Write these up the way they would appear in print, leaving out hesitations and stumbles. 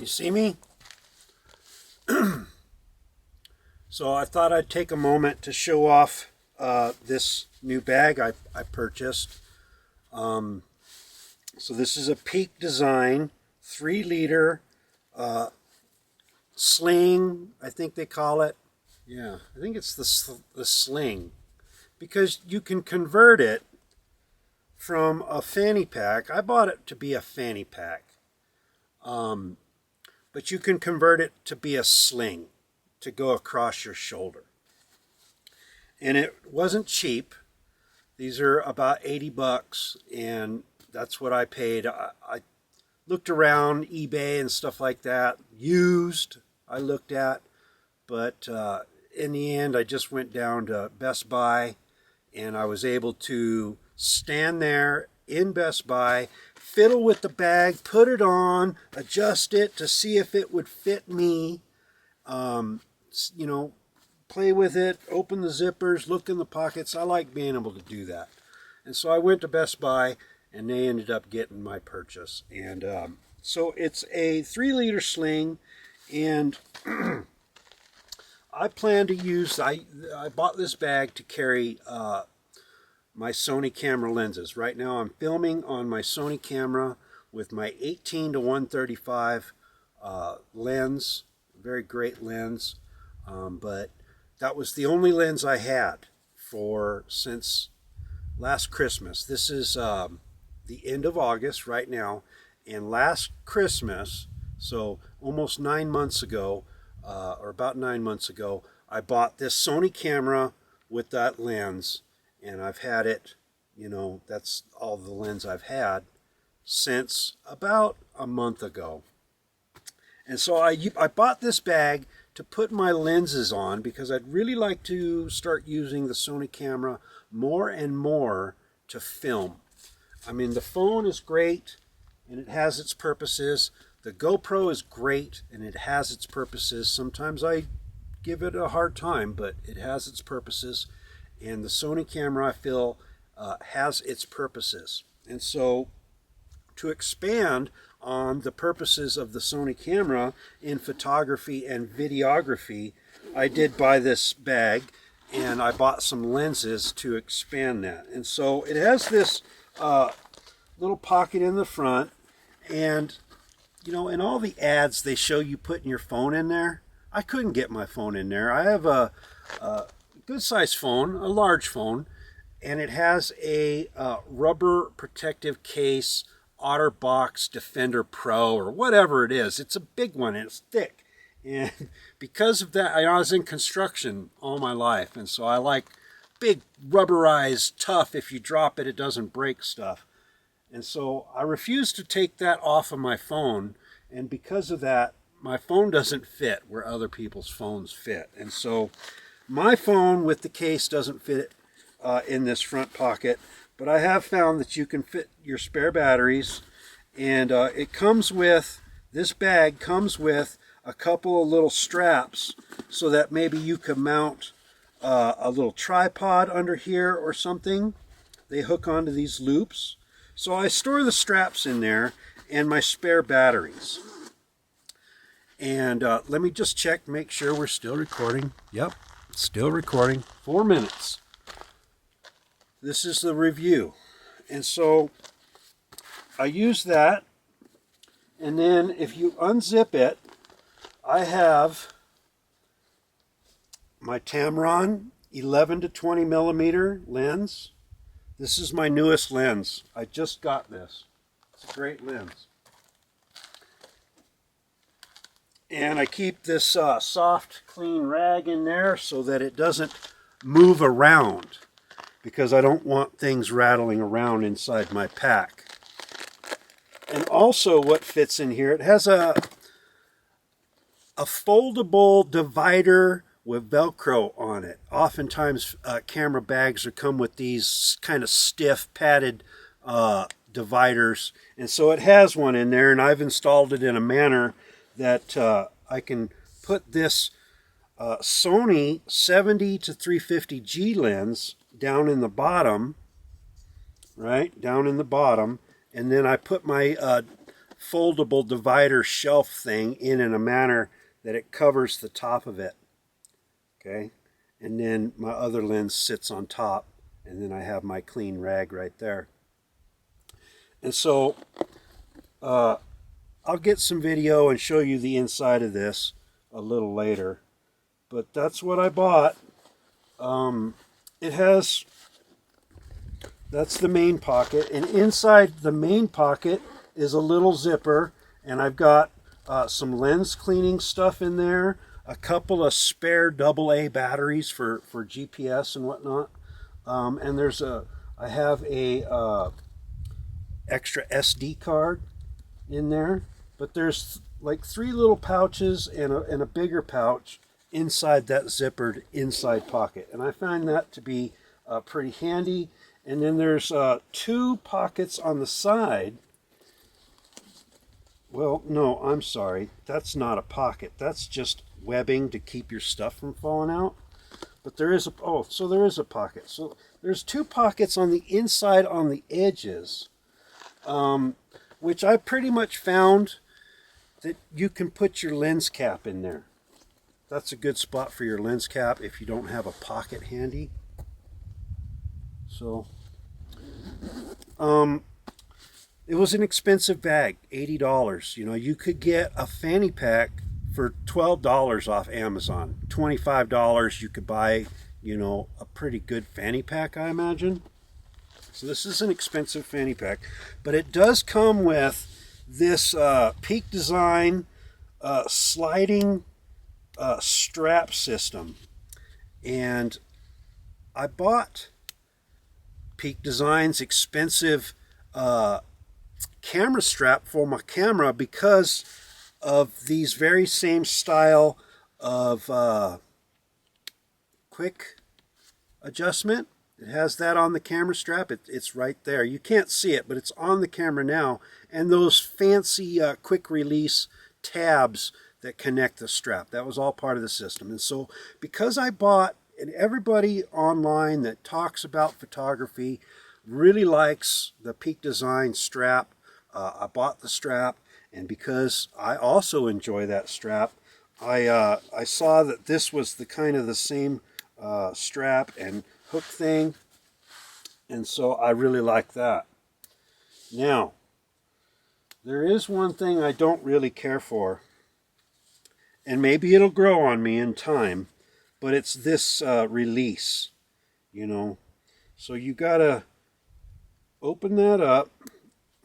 You see me? So I thought I'd take a moment to show off this new bag I purchased. So this is a Peak Design 3-liter sling, I think they call it. Yeah, I think it's the sling, because you can convert it from a fanny pack. I bought it to be a fanny pack, but you can convert it to be a sling to go across your shoulder. And it wasn't cheap. These are about 80 bucks, and that's what I paid. I looked around eBay and stuff like that. Used, I looked at, but in the end, I just went down to Best Buy, and I was able to stand there in Best Buy, fiddle with the bag, put it on, adjust it to see if it would fit me, you know, play with it, open the zippers, look in the pockets. I like being able to do that. And so I went to Best Buy, and they ended up getting my purchase. And so it's a 3-liter sling, and I plan to use, I bought this bag to carry my Sony camera lenses. Right now I'm filming on my Sony camera with my 18 to 135 lens, very great lens, but that was the only lens I had since last Christmas. This is the end of August right now, and last Christmas, so almost 9 months ago, or about 9 months ago, I bought this Sony camera with that lens, and I've had it, you know, that's all the lens I've had since about a month ago. And so I bought this bag to put my lenses on, because I'd really like to start using the Sony camera more and more to film. I mean, the phone is great and it has its purposes. The GoPro is great and it has its purposes. Sometimes I give it a hard time, but it has its purposes. And the Sony camera, I feel, has its purposes. And so to expand on the purposes of the Sony camera in photography and videography, I did buy this bag, and I bought some lenses to expand that. And so it has this little pocket in the front, and you know, in all the ads they show you putting your phone in there. I couldn't get my phone in there. I have a good sized phone, a large phone, and it has a rubber protective case, OtterBox Defender Pro, or whatever it is. It's a big one and it's thick. And because of that, I was in construction all my life, and so I like big, rubberized, tough, if you drop it, it doesn't break stuff. And so I refuse to take that off of my phone, and because of that, my phone doesn't fit where other people's phones fit. And so my phone with the case doesn't fit in this front pocket, but I have found that you can fit your spare batteries, and it comes with, this bag comes with a couple of little straps so that maybe you could mount a little tripod under here or something. They hook onto these loops. So I store the straps in there and my spare batteries. And let me just check, make sure we're still recording. Yep, still recording. 4 minutes. This is the review. And so I use that. And then if you unzip it, I have my Tamron 11 to 20 millimeter lens. This is my newest lens. I just got this. It's a great lens. And I keep this soft, clean rag in there so that it doesn't move around, because I don't want things rattling around inside my pack. And also what fits in here, it has a foldable divider with Velcro on it. Oftentimes camera bags come with these kind of stiff padded dividers, and so it has one in there, and I've installed it in a manner that I can put this Sony 70 to 350G lens down in the bottom, right down in the bottom, and then I put my foldable divider shelf thing in a manner that it covers the top of it. Okay, and then my other lens sits on top, and then I have my clean rag right there. And so I'll get some video and show you the inside of this a little later, but that's what I bought. It has, that's the main pocket, and inside the main pocket is a little zipper, and I've got some lens cleaning stuff in there, a couple of spare AA batteries for GPS and whatnot, and I have a extra SD card in there, but there's like 3 little pouches and a bigger pouch inside that zippered inside pocket, and I find that to be pretty handy. And then there's 2 pockets on the side. Well, no, I'm sorry, that's not a pocket, that's just webbing to keep your stuff from falling out. But there is so there is a pocket. So there's 2 pockets on the inside on the edges, which I pretty much found that you can put your lens cap in there. That's a good spot for your lens cap if you don't have a pocket handy. So, it was an expensive bag, $80. You know, you could get a Fannypack for $12 off Amazon. $25 you could buy, you know, a pretty good Fannypack, I imagine. So this is an expensive Fannypack, but it does come with this Peak Design sliding strap system. And I bought Peak Design's expensive camera strap for my camera because of these very same style of quick adjustment. It has that on the camera strap. It's right there. You can't see it, but it's on the camera now. And those fancy quick release tabs that connect the strap. That was all part of the system. And so because I bought, and everybody online that talks about photography really likes the Peak Design strap, I bought the strap. And because I also enjoy that strap, I saw that this was the kind of the same strap and hook thing, and so I really like that. Now, there is one thing I don't really care for, and maybe it'll grow on me in time, but it's this release, you know. So you gotta open that up.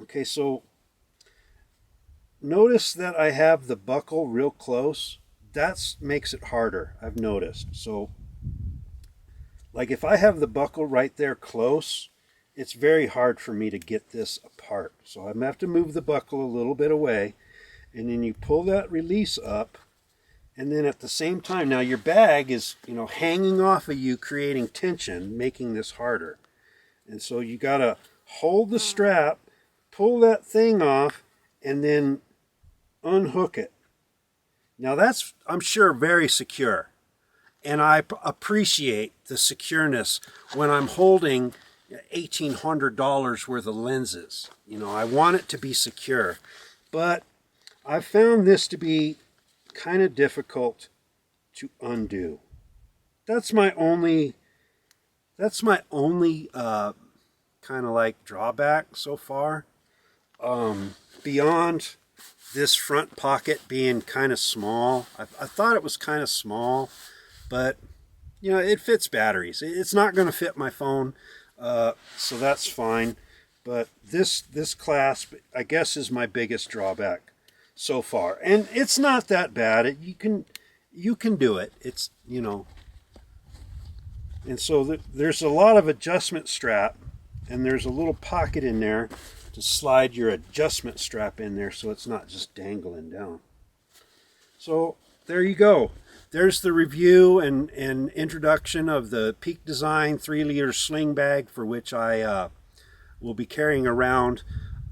Okay, so notice that I have the buckle real close. That makes it harder, I've noticed. So like if I have the buckle right there close, it's very hard for me to get this apart. So I'm going to have to move the buckle a little bit away, and then you pull that release up, and then at the same time, now your bag is, you know, hanging off of you, creating tension, making this harder. And so you got to hold the strap, pull that thing off, and then unhook it. Now that's, I'm sure, very secure. And I appreciate the secureness when I'm holding $1,800 worth of lenses. You know, I want it to be secure. But I found this to be kind of difficult to undo. That's my only kind of like drawback so far. Beyond this front pocket being kind of small, I thought it was kind of small. But, you know, it fits batteries. It's not going to fit my phone, so that's fine. But this clasp, I guess, is my biggest drawback so far. And it's not that bad. You can do it. It's, you know. And so there's a lot of adjustment strap, and there's a little pocket in there to slide your adjustment strap in there so it's not just dangling down. So there you go. There's the review and introduction of the Peak Design 3-liter sling bag, for which I will be carrying around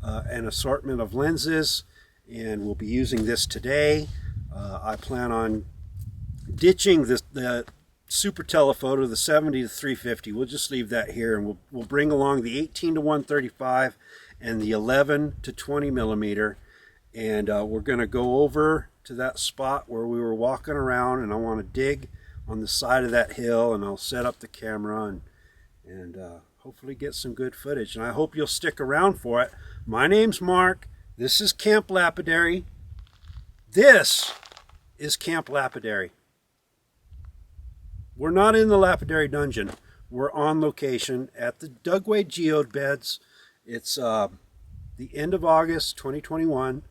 an assortment of lenses, and we'll be using this today. I plan on ditching the super telephoto, the 70 to 350. We'll just leave that here, and we'll bring along the 18 to 135 and the 11 to 20 millimeter, And we're going to go over to that spot where we were walking around, and I want to dig on the side of that hill, and I'll set up the camera and hopefully get some good footage. And I hope you'll stick around for it. My name's Mark. This is Camp Lapidary. This is Camp Lapidary. We're not in the Lapidary dungeon. We're on location at the Dugway Geode Beds. It's the end of August 2021.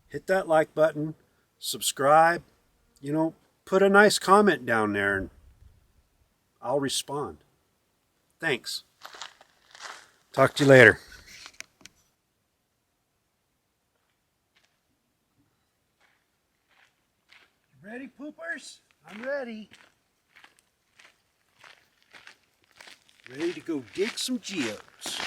Hit that like button, subscribe, put a nice comment down there and I'll respond. Thanks. Talk to you later. Ready, poopers? I'm ready. Ready to go dig some geodes.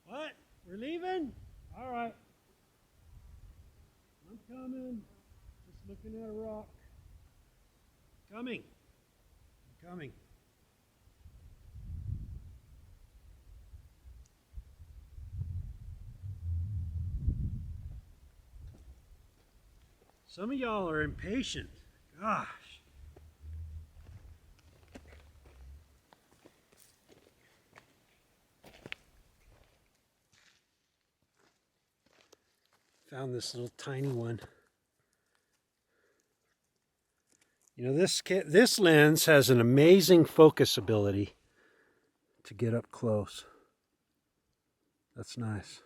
What? We're leaving? All right. I'm coming. Just looking at a rock. Coming. I'm coming. Some of y'all are impatient. Gosh. Found this little tiny one. This lens has an amazing focus ability to get up close. That's nice.